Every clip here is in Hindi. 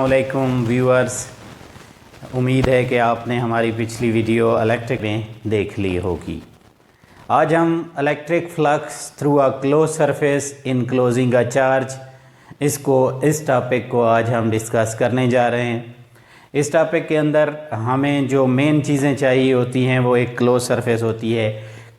अस्सलामुअलैकुम व्यूअर्स। उम्मीद है कि आपने हमारी पिछली वीडियो इलेक्ट्रिक में देख ली होगी। आज हम electric flux through a close surface enclosing a charge इस टॉपिक को आज हम डिस्कस करने जा रहे हैं। इस टॉपिक के अंदर हमें जो मेन चीज़ें चाहिए होती हैं वो एक क्लोज सरफेस होती है।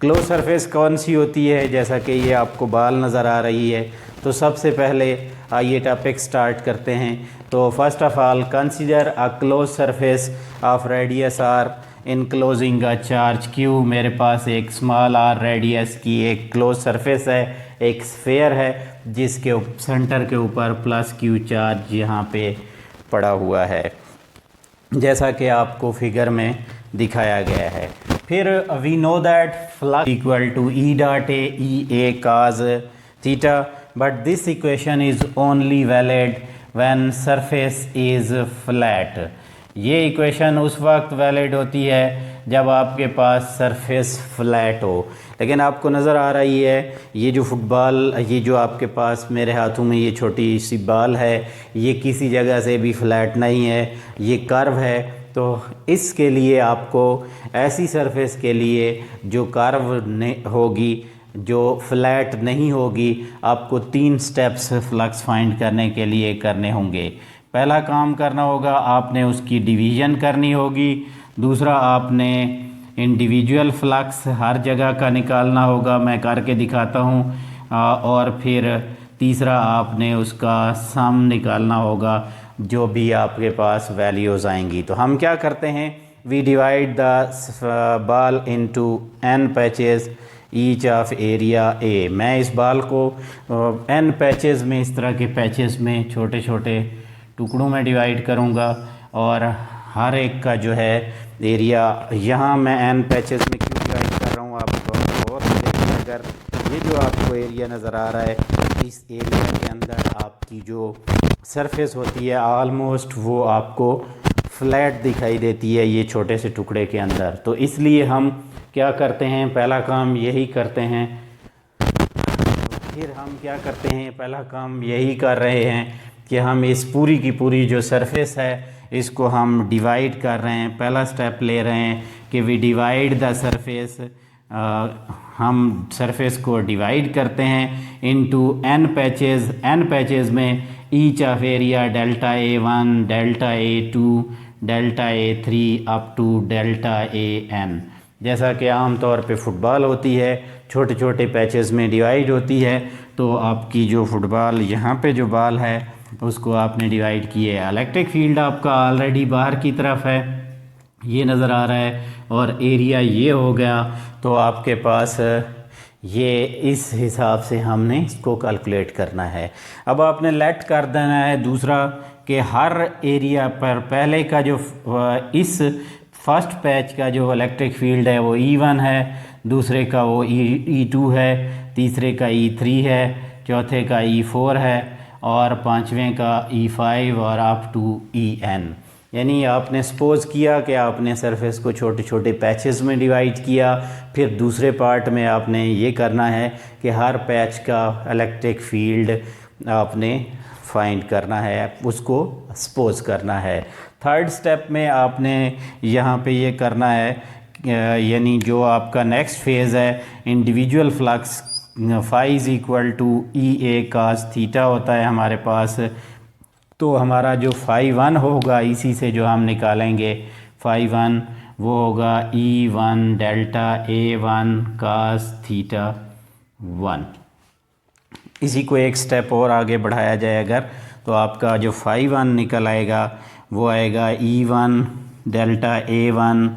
क्लोज सरफेस कौन सी होती है? जैसा कि ये आपको बाल नज़र आ रही है, तो सबसे पहले आइए टॉपिक स्टार्ट करते हैं। तो first of all consider a close surface of radius R enclosing a charge Q. मेरे पास एक स्मॉल आर रेडियस की एक क्लोज सरफेस है, एक स्फेयर है जिसके सेंटर के ऊपर प्लस क्यू चार्ज यहाँ पे पड़ा हुआ है, जैसा कि आपको फिगर में दिखाया गया है। फिर we know that flux equal to E dot A cos theta, but this equation is only valid when surface is flat. ये इक्वेशन उस वक्त वैलिड होती है जब आपके पास सरफेस फ्लैट हो। लेकिन आपको नज़र आ रही है ये जो फुटबॉल, ये जो आपके पास मेरे हाथों में ये छोटी सी बॉल है, ये किसी जगह से भी फ्लैट नहीं है, ये कर्व है। तो इसके लिए आपको ऐसी सरफेस के लिए जो कर्व होगी, जो फ्लैट नहीं होगी, आपको 3 स्टेप्स फ्लक्स फाइंड करने के लिए करने होंगे। पहला काम करना होगा, आपने उसकी डिवीज़न करनी होगी। दूसरा, आपने इंडिविजुअल फ्लक्स हर जगह का निकालना होगा, मैं करके दिखाता हूँ। और फिर तीसरा, आपने उसका सम निकालना होगा, जो भी आपके पास वैल्यूज़ आएंगी। तो हम क्या करते हैं, we divide the ball into n patches each of area A. मैं इस बॉल को n पैचेस में, इस तरह के पैचेस में, छोटे छोटे टुकड़ों में डिवाइड करूँगा और हर एक का जो है एरिया, यहाँ मैं n पैचेस में क्यों डिवाइड कर रहा हूँ आपको और देखिए। अगर ये जो आपको एरिया नज़र आ रहा है, इस एरिया के अंदर आपकी जो सरफेस होती है ऑलमोस्ट वो आपको फ्लैट दिखाई देती है ये छोटे से टुकड़े के अंदर। तो इसलिए हम क्या करते हैं, पहला काम यही करते हैं। फिर हम क्या करते हैं, पहला काम यही कर रहे हैं कि हम इस पूरी की पूरी जो सरफेस है इसको हम डिवाइड कर रहे हैं। पहला स्टेप ले रहे हैं कि वी डिवाइड द सरफेस। हम सरफेस को डिवाइड करते हैं into n patches. n patches में each of area delta A1, delta A2, delta A3 up to delta AN। जैसा कि आम तौर पे फुटबॉल होती है, छोटे छोटे पैचेस में डिवाइड होती है। तो आपकी जो फुटबॉल यहाँ पे जो बॉल है उसको आपने डिवाइड किए। इलेक्ट्रिक फील्ड आपका ऑलरेडी बाहर की तरफ है, ये नज़र आ रहा है, और एरिया ये हो गया। तो आपके पास ये इस हिसाब से हमने इसको कैलकुलेट करना है। अब आपने लेट कर देना है दूसरा कि हर एरिया पर पहले का जो इस फर्स्ट पैच का जो इलेक्ट्रिक फील्ड है वो E1 है, दूसरे का वो E2 है, तीसरे का E3 है, चौथे का E4 है और पांचवें का E5 और अप टू EN। यानी आपने सपोज़ किया कि आपने सरफेस को छोटे छोटे पैचेस में डिवाइड किया। फिर दूसरे पार्ट में आपने ये करना है कि हर पैच का इलेक्ट्रिक फील्ड आपने फाइंड करना है, उसको सपोज़ करना है। थर्ड स्टेप में आपने यहाँ पे ये करना है, यानी जो आपका नेक्स्ट फेज़ है, individual flux phi is equal to EA cos theta होता है हमारे पास। तो हमारा जो φ1 होगा, इसी से जो हम निकालेंगे φ1, वो होगा E1 delta A1 cos theta 1। इसी को एक स्टेप और आगे बढ़ाया जाए अगर, तो आपका जो φ1 निकल आएगा वो आएगा E1 delta A1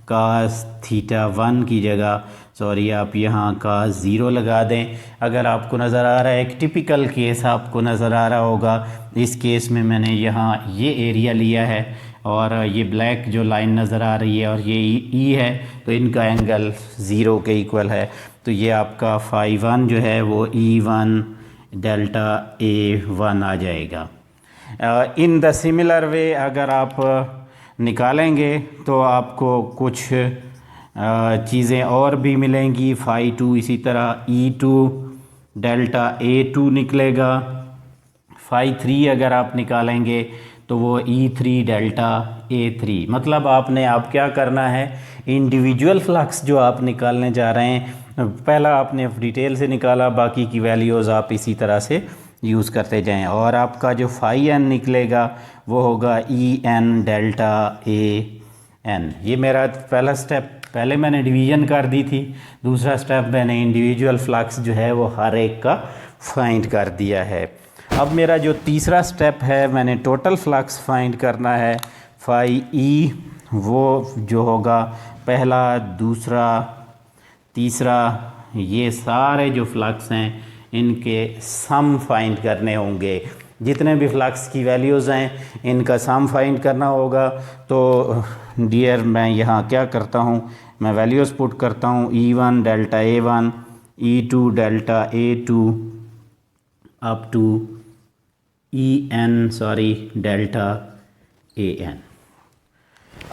cos theta 1 की जगह, सॉरी आप यहाँ का 0 लगा दें। अगर आपको नज़र आ रहा है, एक टिपिकल केस आपको नज़र आ रहा होगा, इस केस में मैंने यहाँ ये एरिया लिया है और ये ब्लैक जो लाइन नज़र आ रही है और ये ई है, तो इनका एंगल 0 के इक्वल है। तो ये आपका φ1 जो है वो E1 डेल्टा A1 आ जाएगा। इन द सिमिलर वे अगर आप निकालेंगे तो आपको कुछ चीज़ें और भी मिलेंगी। φ2 इसी तरह E2 डेल्टा A2 निकलेगा। φ3 अगर आप निकालेंगे तो वो E3 डेल्टा A3। मतलब आपने आप क्या करना है, इंडिविजुअल फ्लक्स जो आप निकालने जा रहे हैं, पहला आपने डिटेल से निकाला, बाकी की वैल्यूज़ आप इसी तरह से यूज़ करते जाएं, और आपका जो फाई एन निकलेगा वो होगा EN डेल्टा AN। ये मेरा पहला स्टेप, पहले मैंने डिवीज़न कर दी थी, दूसरा स्टेप मैंने इंडिविजुअल फ्लक्स जो है वो हर एक का फाइंड कर दिया है। अब मेरा जो तीसरा स्टेप है, मैंने टोटल फ्लक्स फाइंड करना है, फाई ई, वो जो होगा पहला, दूसरा, तीसरा, ये सारे जो फ्लक्स हैं इनके सम फाइंड करने होंगे। जितने भी फ्लक्स की वैल्यूज़ हैं इनका सम फाइंड करना होगा। तो डियर मैं यहाँ क्या करता हूँ, मैं वैल्यूज़ पुट करता हूँ E1 delta A1, E2 delta A2 up to delta AN।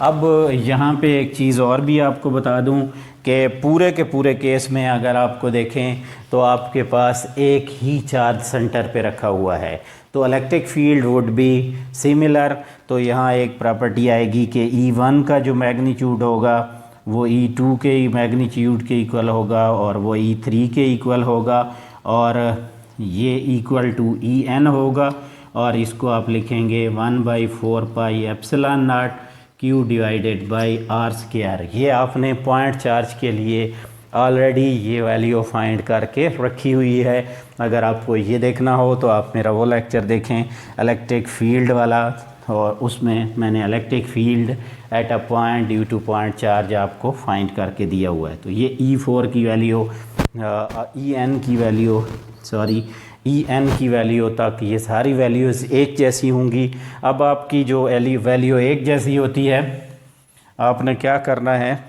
अब यहाँ पे एक चीज़ और भी आपको बता दूँ कि पूरे के पूरे केस में अगर आपको देखें तो आपके पास एक ही चार्ज सेंटर पे रखा हुआ है, तो electric field would be similar. तो यहाँ एक प्रॉपर्टी आएगी कि E1 का जो मैग्नीट्यूड होगा वो E2 के मैग्नीट्यूड के इक्वल होगा, और वो E3 के इक्वल होगा, और ये इक्वल टू EN होगा, और इसको आप लिखेंगे 1/4 pi epsilon not Q divided by R²। ये आपने पॉइंट चार्ज के लिए ऑलरेडी ये वैल्यू फाइंड करके रखी हुई है। अगर आपको ये देखना हो तो आप मेरा वो लेक्चर देखें इलेक्ट्रिक फील्ड वाला, और उसमें मैंने electric field at a point due two point charge आपको फाइंड करके दिया हुआ है। तो ये E4 की वैल्यू, EN की वैल्यू तक ये सारी वैल्यूज़ एक जैसी होंगी। अब आपकी जो वैल्यू एक जैसी होती है, आपने क्या करना है,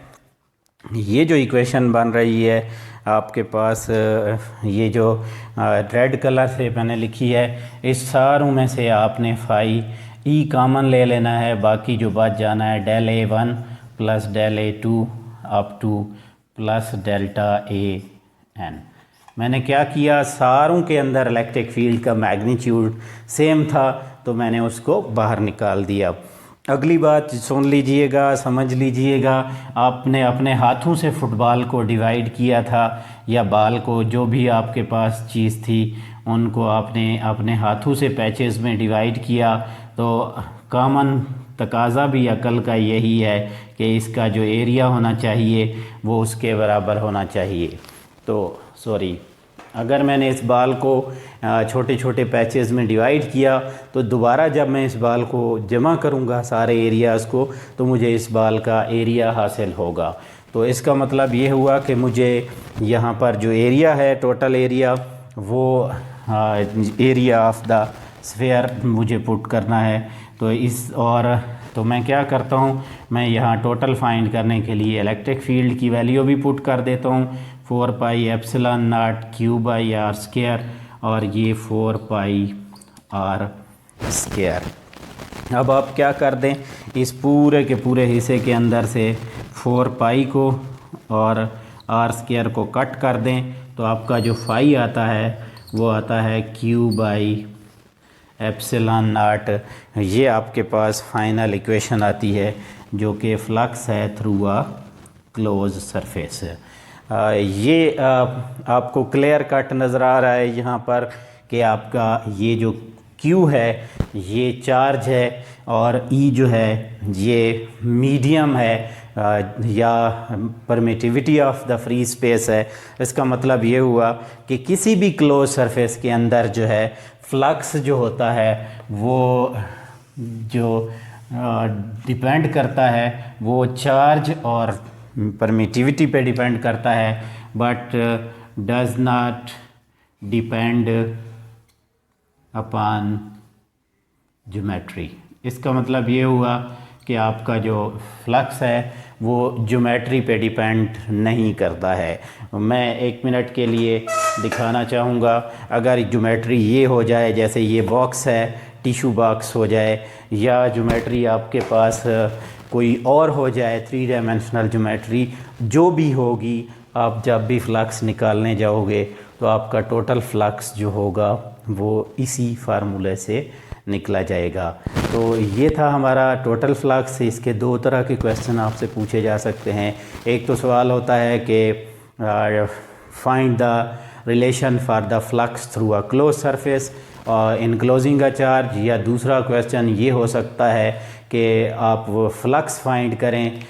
ये जो इक्वेशन बन रही है आपके पास, ये जो रेड कलर से मैंने लिखी है, इस सारों में से आपने फाई ई कॉमन ले लेना है, बाकी जो बच जाना है del A1 plus del A2 up to plus delta AN। मैंने क्या किया, सारों के अंदर इलेक्ट्रिक फील्ड का मैग्नीट्यूड सेम था तो मैंने उसको बाहर निकाल दिया। अगली बात सुन लीजिएगा, समझ लीजिएगा, आपने अपने हाथों से फुटबॉल को डिवाइड किया था, या बाल को, जो भी आपके पास चीज़ थी उनको आपने अपने हाथों से पैचेस में डिवाइड किया। तो कॉमन तकाज़ा भी अकल का यही है कि इसका जो एरिया होना चाहिए वो उसके बराबर होना चाहिए। तो सॉरी, अगर मैंने इस बाल को छोटे छोटे पैचेस में डिवाइड किया तो दोबारा जब मैं इस बाल को जमा करूंगा सारे एरियाज़ को, तो मुझे इस बाल का एरिया हासिल होगा। तो इसका मतलब ये हुआ कि मुझे यहाँ पर जो एरिया है, टोटल एरिया, वो एरिया ऑफ द स्फीयर मुझे पुट करना है। तो मैं क्या करता हूँ, मैं यहाँ टोटल फाइंड करने के लिए इलेक्ट्रिक फील्ड की वैल्यू भी पुट कर देता हूँ, 4 pi epsilon not Q by R², और ये 4 पाई R²। अब आप क्या कर दें, इस पूरे के पूरे हिस्से के अंदर से 4 पाई को और R² को कट कर दें, तो आपका जो फाई आता है वो आता है Q बाई एप्सिलॉन नॉट। ये आपके पास फाइनल इक्वेशन आती है जो कि फ्लक्स है थ्रू अ क्लोज सरफेस। ये आपको क्लियर कट नज़र आ रहा है यहाँ पर कि आपका ये जो Q है ये चार्ज है, और E जो है ये मीडियम है, या permittivity of the free space है। इसका मतलब ये हुआ कि किसी भी क्लोज सरफेस के अंदर जो है फ्लक्स जो होता है वो जो डिपेंड करता है वो चार्ज और परमिटिविटी पे डिपेंड करता है, but does not depend upon geometry. इसका मतलब ये हुआ कि आपका जो फ्लक्स है वो ज्योमेट्री पे डिपेंड नहीं करता है। मैं 1 मिनट के लिए दिखाना चाहूँगा, अगर ज्योमेट्री ये हो जाए, जैसे ये बॉक्स है, टिश्यू बॉक्स हो जाए, या ज्योमेट्री आपके पास कोई और हो जाए, 3 डायमेंशनल ज्योमेट्री जो भी होगी, आप जब भी फ्लक्स निकालने जाओगे तो आपका टोटल फ्लक्स जो होगा वो इसी फार्मूले से निकला जाएगा। तो ये था हमारा टोटल फ्लक्स। इसके दो तरह के क्वेश्चन आपसे पूछे जा सकते हैं। एक तो सवाल होता है कि find the relation for the flux through a close surface enclosing a charge, या दूसरा क्वेश्चन ये हो सकता है कि आप फ्लक्स फाइंड करें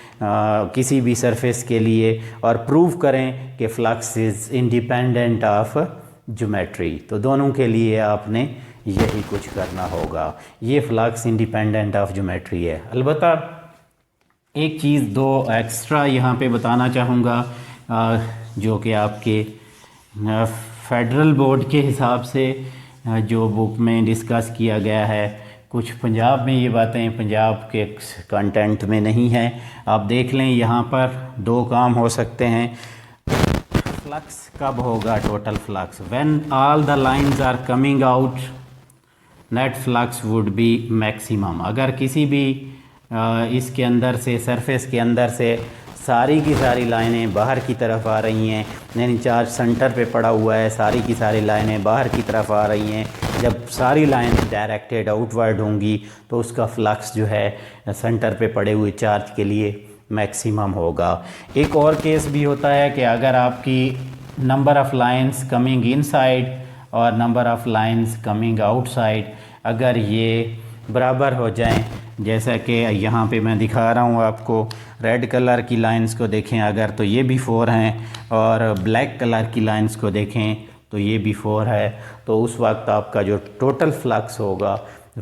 किसी भी सरफेस के लिए और प्रूव करें कि flux is independent of geometry. तो दोनों के लिए आपने यही कुछ करना होगा। ये फ्लक्स इंडिपेंडेंट ऑफ ज्योमेट्री है। अलबत्ता एक चीज़ दो एक्स्ट्रा यहाँ पे बताना चाहूँगा, जो कि आपके फेडरल बोर्ड के हिसाब से जो बुक में डिस्कस किया गया है, कुछ पंजाब में ये बातें पंजाब के कंटेंट में नहीं है। आप देख लें, यहाँ पर दो काम हो सकते हैं। फ्लक्स कब होगा total flux? When all the lines are coming out net flux would be maximum. अगर किसी भी इसके अंदर से, सरफेस के अंदर से सारी की सारी लाइनें बाहर की तरफ आ रही हैं, यानी चार्ज सेंटर पे पड़ा हुआ है, सारी की सारी लाइनें बाहर की तरफ आ रही हैं, जब सारी लाइन डायरेक्टेड आउटवर्ड होंगी तो उसका फ्लक्स जो है सेंटर पे पड़े हुए चार्ज के लिए मैक्सिमम होगा। एक और केस भी होता है कि अगर आपकी number of lines coming inside और number of lines coming outside अगर ये बराबर हो जाएं, जैसा कि यहाँ पे मैं दिखा रहा हूँ आपको, रेड कलर की लाइंस को देखें अगर, तो ये भी 4 हैं, और ब्लैक कलर की लाइंस को देखें तो ये भी 4 है। तो उस वक्त आपका जो टोटल फ्लक्स होगा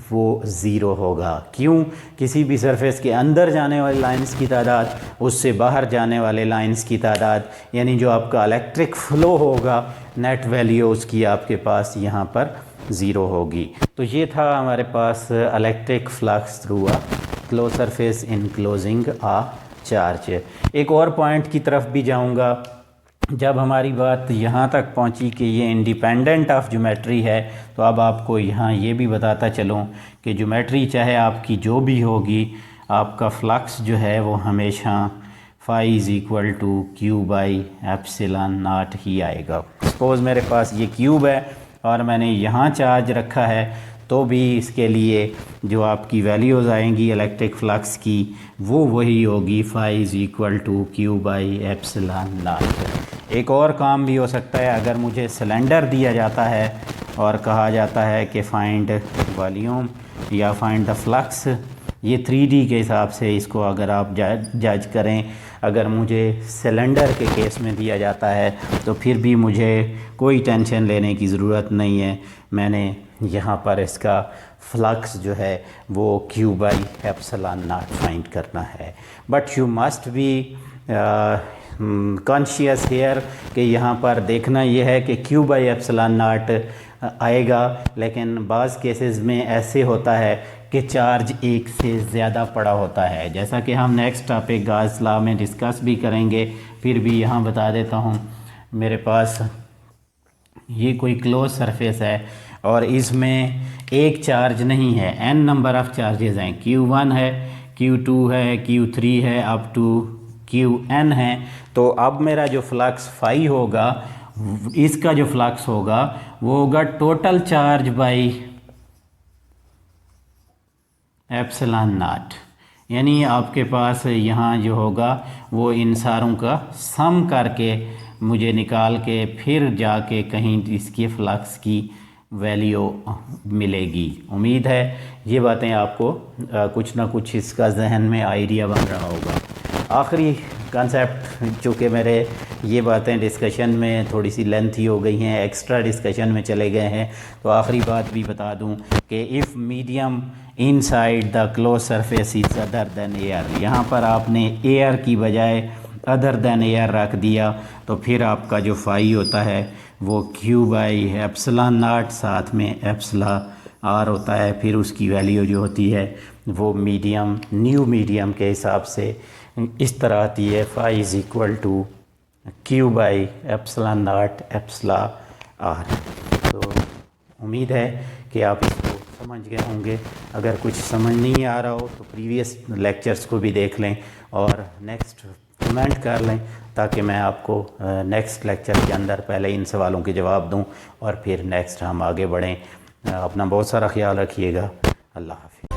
वो ज़ीरो होगा। क्यों? किसी भी सरफेस के अंदर जाने वाली लाइंस की तादाद उससे बाहर जाने वाले लाइंस की तादाद, यानी जो आपका इलेक्ट्रिक फ़्लो होगा, नेट वैल्यू उसकी आपके पास यहाँ पर ज़ीरो होगी। तो ये था हमारे पास electric flux through a close surface enclosing a charge. एक और पॉइंट की तरफ भी जाऊंगा। जब हमारी बात यहाँ तक पहुँची कि ये इंडिपेंडेंट ऑफ ज्योमेट्री है, तो अब आपको यहाँ ये भी बताता चलूँ कि ज्योमेट्री चाहे आपकी जो भी होगी, आपका फ्लक्स जो है वो हमेशा phi is equal to Q by epsilon naught ही आएगा। सपोज़ मेरे पास ये क्यूब है और मैंने यहाँ चार्ज रखा है, तो भी इसके लिए जो आपकी वैल्यूज़ आएंगी इलेक्ट्रिक फ्लक्स की वो वही होगी, phi is equal to Q by epsilon naught. एक और काम भी हो सकता है, अगर मुझे सिलेंडर दिया जाता है और कहा जाता है कि फाइंड वॉल्यूम या फाइंड द फ्लक्स, ये 3D के हिसाब से इसको अगर आप जज करें, अगर मुझे सिलेंडर के केस में दिया जाता है तो फिर भी मुझे कोई टेंशन लेने की ज़रूरत नहीं है। मैंने यहाँ पर इसका फ्लक्स जो है वो Q by epsilon naught find करना है। But you must be conscious here कि यहाँ पर देखना यह है कि क्यू बाई एप्सिलॉन नॉट आएगा, लेकिन बाज़ केसेस में ऐसे होता है कि चार्ज एक से ज़्यादा पड़ा होता है, जैसा कि हम नेक्स्ट टॉपिक गॉस लॉ में डिस्कस भी करेंगे। फिर भी यहाँ बता देता हूँ, मेरे पास ये कोई क्लोज सरफेस है और इसमें एक चार्ज नहीं है, n नंबर ऑफ़ चार्जेस हैं, Q1 है, Q2 है, Q3 है, अप टू Qn है। तो अब मेरा जो फ्लक्स फाई होगा, इसका जो फ्लक्स होगा वो होगा total charge by epsilon not, यानी आपके पास यहाँ जो होगा वो इन सारों का सम करके मुझे निकाल के फिर जाके कहीं इसके फ्लक्स की वैल्यू मिलेगी। उम्मीद है ये बातें आपको कुछ ना कुछ इसका जहन में आइडिया बन रहा होगा। आखिरी कंसेप्ट, चूँकि मेरे ये बातें डिस्कशन में थोड़ी सी लेंथी हो गई हैं, एक्स्ट्रा डिस्कशन में चले गए हैं, तो आखिरी बात भी बता दूं कि if medium inside the close surface is other than air, यहाँ पर आपने एयर की बजाय अदर देन एयर रख दिया, तो फिर आपका जो फाई होता है वो क्यू बाई एप्सिलॉन नॉट साथ में एप्सिलॉन आर होता है। फिर उसकी वैल्यू जो होती है वो मीडियम, न्यू मीडियम के हिसाब से इस तरह आती है, phi is equal to Q by epsilon naught epsilon R. तो उम्मीद है कि आप इसको समझ गए होंगे। अगर कुछ समझ नहीं आ रहा हो तो प्रीवियस लेक्चर्स को भी देख लें और नेक्स्ट कमेंट कर लें, ताकि मैं आपको नेक्स्ट लेक्चर के अंदर पहले इन सवालों के जवाब दूं और फिर नेक्स्ट हम आगे बढ़ें। अपना बहुत सारा ख्याल रखिएगा। अल्लाह हाफ़िज़।